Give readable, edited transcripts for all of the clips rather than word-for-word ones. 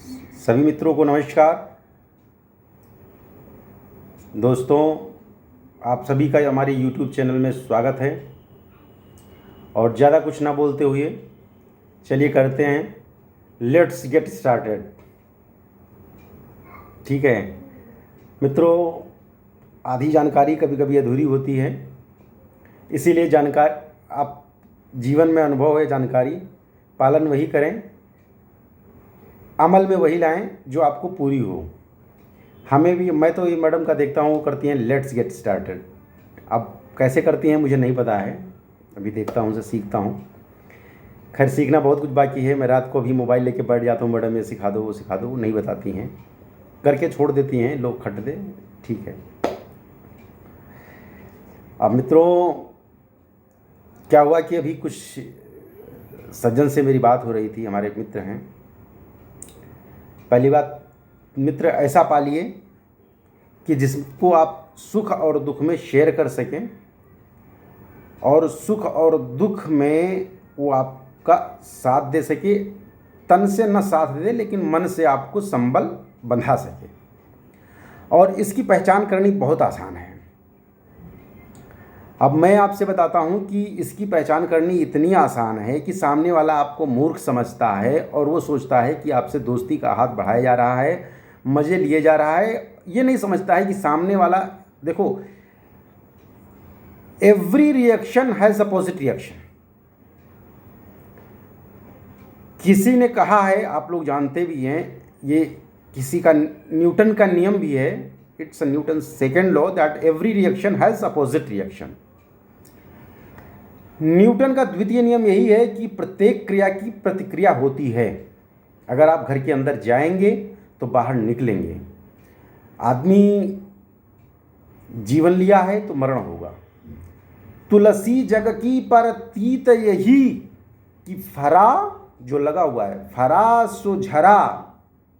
सभी मित्रों को नमस्कार। दोस्तों, आप सभी का हमारे YouTube चैनल में स्वागत है। और ज़्यादा कुछ ना बोलते हुए चलिए करते हैं, लेट्स गेट स्टार्टेड। ठीक है मित्रों, आधी जानकारी कभी कभी अधूरी होती है, इसीलिए जानकारी आप जीवन में अनुभव है, जानकारी पालन वही करें, अमल में वही लाएं जो आपको पूरी हो। हमें भी, मैं तो ये मैडम का देखता हूँ वो करती हैं लेट्स गेट स्टार्टेड। अब कैसे करती हैं मुझे नहीं पता है, अभी देखता हूँ, उनसे सीखता हूँ। खैर सीखना बहुत कुछ बाकी है। मैं रात को भी मोबाइल लेके बैठ जाता हूँ, मैडम ये सिखा दो वो सिखा दो, वो नहीं बताती हैं, करके छोड़ देती हैं, लोग खट दे। ठीक है। अब मित्रों क्या हुआ कि अभी कुछ सज्जन से मेरी बात हो रही थी, हमारे एक मित्र हैं। पहली बात, मित्र ऐसा पालिए कि जिसको आप सुख और दुख में शेयर कर सकें, और सुख और दुख में वो आपका साथ दे सके। तन से न साथ दे लेकिन मन से आपको संबल बंधा सके। और इसकी पहचान करनी बहुत आसान है। अब मैं आपसे बताता हूं कि इसकी पहचान करनी इतनी आसान है कि सामने वाला आपको मूर्ख समझता है और वो सोचता है कि आपसे दोस्ती का हाथ बढ़ाया जा रहा है, मज़े लिए जा रहा है। ये नहीं समझता है कि सामने वाला, देखो, every reaction has opposite reaction. किसी ने कहा है, आप लोग जानते भी हैं, ये किसी का न्यूटन का नियम भी है, it's Newton second law, that every reaction has opposite reaction. Newton का द्वितीय नियम यही है कि प्रत्येक क्रिया की प्रतिक्रिया होती है। अगर आप घर के अंदर जाएंगे तो बाहर निकलेंगे। आदमी जीवन लिया है तो मरण होगा। तुलसी जग की परतीत यही कि फरा जो लगा हुआ है, फरा सो झरा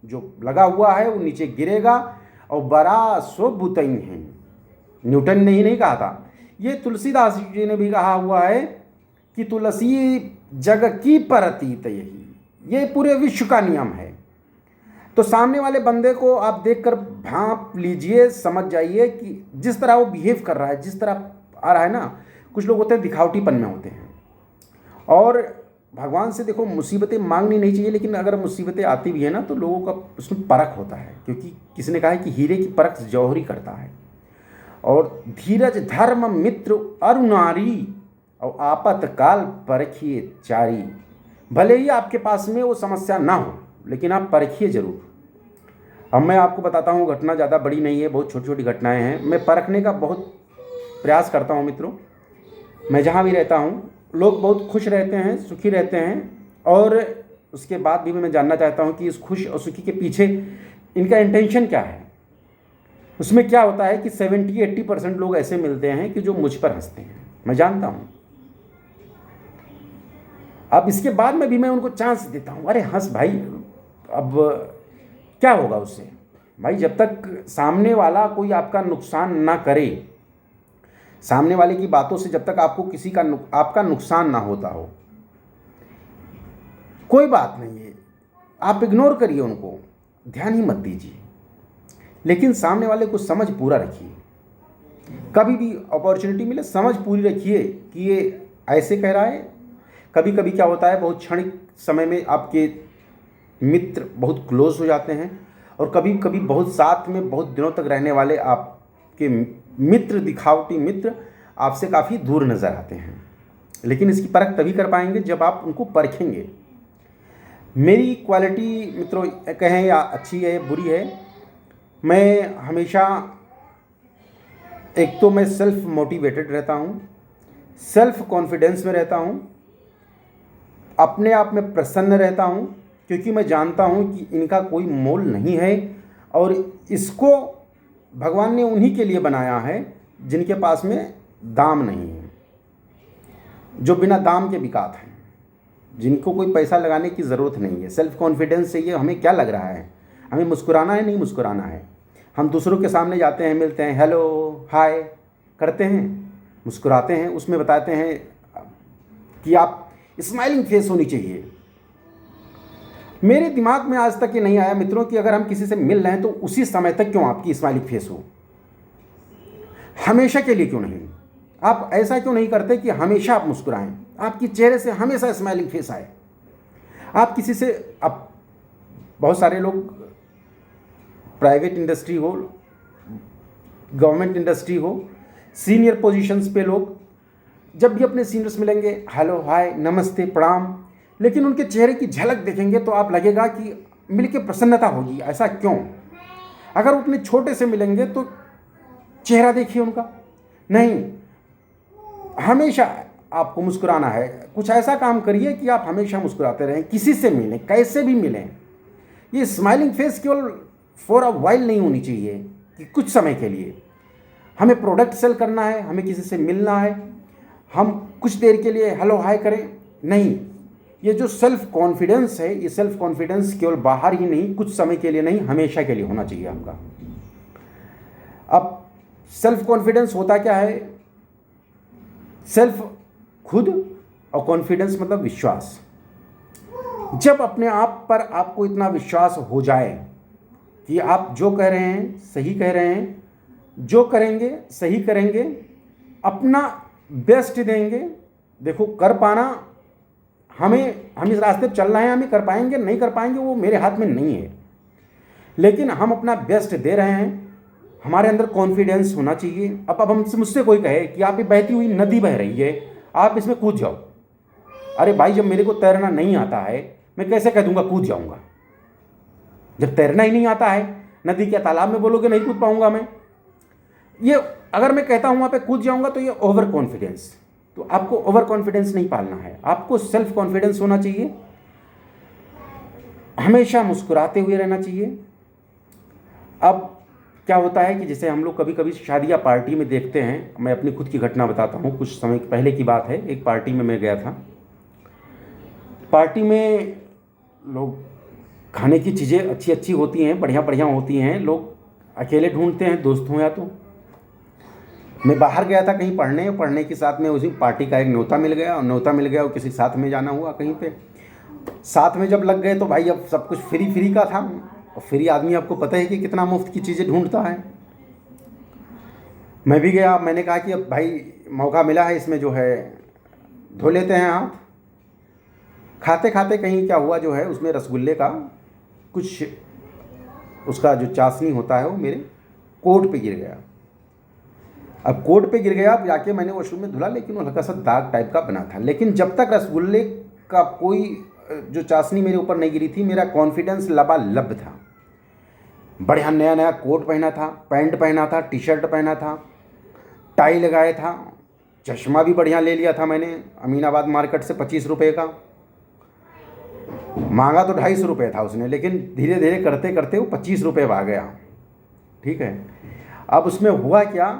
जो लगा हुआ है वो नीचे गिरेगा, और बरा सो बुतई है। न्यूटन ने ही नहीं कहा था, ये तुलसीदास जी ने भी कहा हुआ है कि तुलसी जग की परतीत यही, ये पूरे विश्व का नियम है। तो सामने वाले बंदे को आप देखकर भांप लीजिए, समझ जाइए कि जिस तरह वो बिहेव कर रहा है, जिस तरह आ रहा है ना, कुछ लोग होते हैं दिखावटीपन में होते हैं। और भगवान से देखो मुसीबतें मांगनी नहीं चाहिए, लेकिन अगर मुसीबतें आती भी है ना तो लोगों का उसमें परख होता है, क्योंकि किसी ने कहा है कि हीरे की परख जौहरी करता है। और धीरज धर्म मित्र अरुणारी, और आपत काल परखिए चारी। भले ही आपके पास में वो समस्या ना हो, लेकिन आप परखिए जरूर। अब मैं आपको बताता हूँ, घटना ज़्यादा बड़ी नहीं है, बहुत छोटी छोटी घटनाएं हैं। मैं परखने का बहुत प्रयास करता हूँ मित्रों। मैं जहाँ भी रहता हूँ लोग बहुत खुश रहते हैं, सुखी रहते हैं, और उसके बाद भी मैं जानना चाहता हूँ कि इस खुश और सुखी के पीछे इनका इंटेंशन क्या है। उसमें क्या होता है कि 70-80% लोग ऐसे मिलते हैं कि जो मुझ पर हंसते हैं, मैं जानता हूँ। अब इसके बाद में भी मैं उनको चांस देता हूँ, अरे हंस भाई, अब क्या होगा उससे भाई। जब तक सामने वाला कोई आपका नुकसान ना करे, सामने वाले की बातों से जब तक आपको किसी का आपका नुकसान ना होता हो, कोई बात नहीं है, आप इग्नोर करिए, उनको ध्यान ही मत दीजिए। लेकिन सामने वाले को समझ पूरा रखिए। कभी भी अपॉर्चुनिटी मिले समझ पूरी रखिए कि ये ऐसे कह रहा है। कभी कभी क्या होता है, बहुत क्षणिक समय में आपके मित्र बहुत क्लोज हो जाते हैं, और कभी कभी बहुत साथ में बहुत दिनों तक रहने वाले आपके मित्र, दिखावटी मित्र, आपसे काफ़ी दूर नज़र आते हैं। लेकिन इसकी परख तभी कर पाएंगे जब आप उनको परखेंगे। मेरी क्वालिटी मित्रों, कहें या अच्छी है बुरी है, मैं हमेशा, एक तो मैं सेल्फ मोटिवेटेड रहता हूँ, सेल्फ कॉन्फिडेंस में रहता हूँ, अपने आप में प्रसन्न रहता हूँ, क्योंकि मैं जानता हूँ कि इनका कोई मोल नहीं है, और इसको भगवान ने उन्हीं के लिए बनाया है जिनके पास में दाम नहीं है, जो बिना दाम के बिकात हैं, जिनको कोई पैसा लगाने की ज़रूरत नहीं है। सेल्फ कॉन्फिडेंस से ये हमें क्या लग रहा है, हमें मुस्कुराना है, नहीं मुस्कुराना है। हम दूसरों के सामने जाते हैं, मिलते हैं, हेलो हाय करते हैं, मुस्कुराते हैं, उसमें बताते हैं कि आप स्माइलिंग फेस होनी चाहिए। मेरे दिमाग में आज तक ये नहीं आया मित्रों कि अगर हम किसी से मिल रहे हैं तो उसी समय तक क्यों आपकी स्माइलिंग फेस हो, हमेशा के लिए क्यों नहीं। आप ऐसा क्यों नहीं करते कि हमेशा आप मुस्कुराएं, आपकी चेहरे से हमेशा स्माइलिंग फेस आए। आप किसी से, अब बहुत सारे लोग प्राइवेट इंडस्ट्री हो, गवर्नमेंट इंडस्ट्री हो, सीनियर पोजीशंस पे लोग जब भी अपने सीनियर्स मिलेंगे हेलो हाय नमस्ते प्रणाम, लेकिन उनके चेहरे की झलक देखेंगे तो आप लगेगा कि मिलके प्रसन्नता होगी। ऐसा क्यों? अगर उतने छोटे से मिलेंगे तो चेहरा देखिए उनका, नहीं, हमेशा आपको मुस्कुराना है। कुछ ऐसा काम करिए कि आप हमेशा मुस्कुराते रहें, किसी से मिलें, कैसे भी मिलें। ये स्माइलिंग फेस केवल फॉर अ वाइल नहीं होनी चाहिए कि कुछ समय के लिए। हमें प्रोडक्ट सेल करना है, हमें किसी से मिलना है, हम कुछ देर के लिए हेलो हाय करें, नहीं। ये जो सेल्फ कॉन्फिडेंस है, ये सेल्फ कॉन्फिडेंस केवल बाहर ही नहीं, कुछ समय के लिए नहीं, हमेशा के लिए होना चाहिए आपका। अब सेल्फ कॉन्फिडेंस होता क्या है? सेल्फ खुद, और कॉन्फिडेंस मतलब विश्वास। जब अपने आप पर आपको इतना विश्वास हो जाए कि आप जो कह रहे हैं सही कह रहे हैं, जो करेंगे सही करेंगे, अपना बेस्ट देंगे। देखो, कर पाना, हम इस रास्ते पर चल रहे हैं, हमें कर पाएंगे नहीं कर पाएंगे वो मेरे हाथ में नहीं है, लेकिन हम अपना बेस्ट दे रहे हैं। हमारे अंदर कॉन्फिडेंस होना चाहिए। अब हमसे, मुझसे कोई कहे कि आप ये बहती हुई नदी बह रही है, आप इसमें कूद जाओ। अरे भाई, जब मेरे को तैरना नहीं आता है, मैं कैसे कह दूंगा कूद जाऊंगा? जब तैरना ही नहीं आता है, नदी के तालाब में बोलोगे नहीं कूद पाऊंगा मैं। ये अगर मैं कहता हूं वहां पे कूद जाऊंगा तो ये ओवर कॉन्फिडेंस। तो आपको ओवर कॉन्फिडेंस नहीं पालना है, आपको सेल्फ कॉन्फिडेंस होना चाहिए। हमेशा मुस्कुराते हुए रहना चाहिए। अब क्या होता है कि जैसे हम लोग कभी कभी शादी या पार्टी में देखते हैं, मैं अपनी खुद की घटना बताता हूँ, कुछ समय पहले की बात है। एक पार्टी में मैं गया था। पार्टी में लोग, खाने की चीज़ें अच्छी अच्छी होती हैं, बढ़िया बढ़िया होती हैं, लोग अकेले ढूंढते हैं, दोस्त हों या तो। मैं बाहर गया था कहीं पढ़ने के साथ में उसी पार्टी का एक न्योता मिल गया, और न्योता मिल गया और किसी साथ में जाना हुआ कहीं पे। साथ में जब लग गए तो भाई अब सब कुछ फ्री फ्री का था, और फ्री आदमी आपको पता है कि कितना मुफ्त की चीज़ें ढूंढता है। मैं भी गया, मैंने कहा कि अब भाई मौका मिला है, इसमें जो है धो लेते हैं हाथ। खाते खाते कहीं क्या हुआ, जो है उसमें रसगुल्ले का कुछ, उसका जो चाशनी होता है वो मेरे कोट पे गिर गया। अब कोट पे गिर गया, अब जाके मैंने वॉशरूम में धुला, लेकिन वो हल्का सा दाग टाइप का बना था। लेकिन जब तक रसगुल्ले का कोई जो चाशनी मेरे ऊपर नहीं गिरी थी, मेरा कॉन्फिडेंस लबालब था। बढ़िया नया नया कोट पहना था, पैंट पहना था, टी शर्ट पहना था, टाई लगाया था, चश्मा भी बढ़िया ले लिया था मैंने अमीनाबाद मार्केट से 25 रुपये का। मांगा तो 250 रुपये था उसने, लेकिन धीरे धीरे करते करते वो 25 रुपये आ गया। ठीक है। अब उसमें हुआ क्या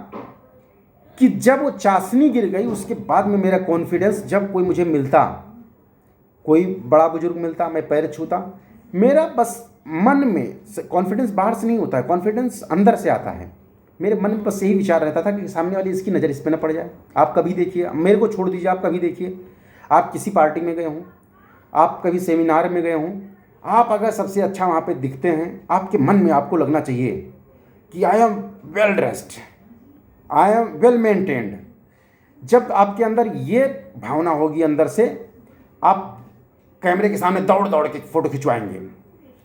कि जब वो चाशनी गिर गई, उसके बाद में मेरा कॉन्फिडेंस, जब कोई मुझे मिलता, कोई बड़ा बुजुर्ग मिलता, मैं पैर छूता, मेरा बस मन में कॉन्फिडेंस बाहर से नहीं होता है, कॉन्फिडेंस अंदर से आता है। मेरे मन में बस यही विचार रहता था कि सामने वाली इसकी नज़र इस पर न पड़ जाए। आप कभी देखिए, मेरे को छोड़ दीजिए, आप कभी देखिए, आप किसी पार्टी में गए हों, आप कभी सेमिनार में गए हों, आप अगर सबसे अच्छा वहाँ पे दिखते हैं, आपके मन में आपको लगना चाहिए कि I am well dressed, I am well maintained. जब आपके अंदर ये भावना होगी अंदर से, आप कैमरे के सामने दौड़ दौड़ के फ़ोटो खिंचवाएंगे।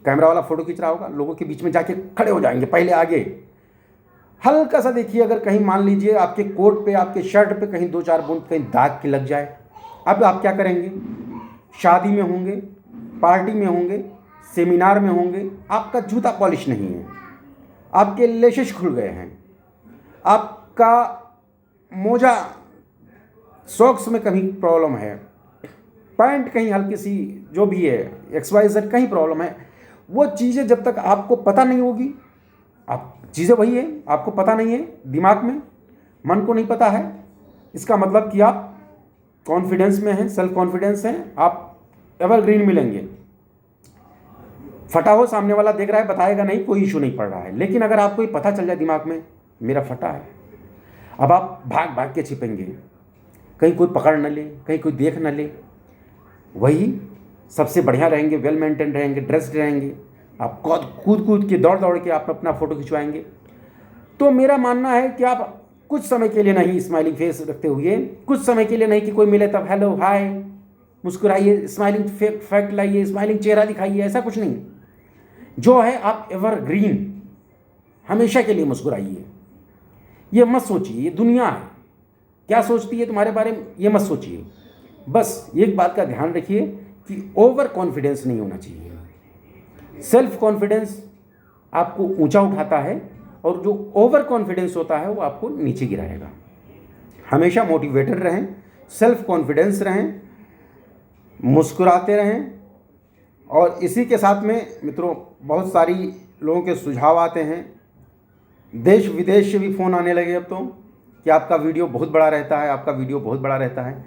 कैमरा वाला फ़ोटो खींच रहा होगा, लोगों के बीच में जाके खड़े हो जाएंगे, पहले आगे। हल्का सा देखिए, अगर कहीं मान लीजिए आपके कोट पे, आपके शर्ट पे कहीं 2-4 बूंद कहीं दाग की लग जाए, अब आप क्या करेंगे? शादी में होंगे, पार्टी में होंगे, सेमिनार में होंगे, आपका जूता पॉलिश नहीं है, आपके लेशेस खुल गए हैं, आपका मोजा, सॉक्स में कहीं प्रॉब्लम है, पैंट कहीं हल्की सी जो भी है, XYZ कहीं प्रॉब्लम है। वो चीज़ें जब तक आपको पता नहीं होगी, आप चीज़ें वही है, आपको पता नहीं है, दिमाग में, मन को नहीं पता है, इसका मतलब कि आप कॉन्फिडेंस में हैं, सेल्फ कॉन्फिडेंस हैं, आप एवरग्रीन मिलेंगे। फटा हो, सामने वाला देख रहा है, बताएगा नहीं, कोई इशू नहीं पड़ रहा है। लेकिन अगर आपको ये पता चल जाए दिमाग में मेरा फटा है, अब आप भाग भाग के छिपेंगे, कहीं कोई पकड़ न ले, कहीं कोई देख न ले। वही सबसे बढ़िया रहेंगे, वेल मेंटेन रहेंगे, ड्रेस्ड रहेंगे, आप कूद कूद के दौड़ दौड़ के आप अपना फ़ोटो खिंचवाएंगे। तो मेरा मानना है कि आप कुछ समय के लिए नहीं स्माइलिंग फेस रखते हुए, कुछ समय के लिए नहीं कि कोई मिले तब हेलो हाय मुस्कुराइए, स्माइलिंग फैक्ट लाइए, स्माइलिंग चेहरा दिखाइए, ऐसा कुछ नहीं। जो है आप एवरग्रीन हमेशा के लिए मुस्कुराइए। ये मत सोचिए ये दुनिया है क्या सोचती है तुम्हारे बारे में, ये मत सोचिए। बस एक बात का ध्यान रखिए कि ओवर कॉन्फिडेंस नहीं होना चाहिए। सेल्फ कॉन्फिडेंस आपको ऊंचा उठाता है और जो ओवर कॉन्फिडेंस होता है वो आपको नीचे गिराएगा। हमेशा मोटिवेटेड रहें, सेल्फ कॉन्फिडेंस रहें, मुस्कुराते रहें। और इसी के साथ में मित्रों बहुत सारी लोगों के सुझाव आते हैं, देश विदेश से भी फ़ोन आने लगे अब तो, कि आपका वीडियो बहुत बड़ा रहता है, आपका वीडियो बहुत बड़ा रहता है।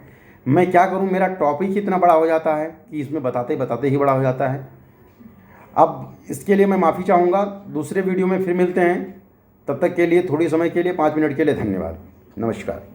मैं क्या करूं, मेरा टॉपिक ही इतना बड़ा हो जाता है कि इसमें बताते बताते ही बड़ा हो जाता है। अब इसके लिए मैं माफ़ी चाहूँगा। दूसरे वीडियो में फिर मिलते हैं, तब तक के लिए थोड़ी समय के लिए 5 मिनट के लिए धन्यवाद। नमस्कार।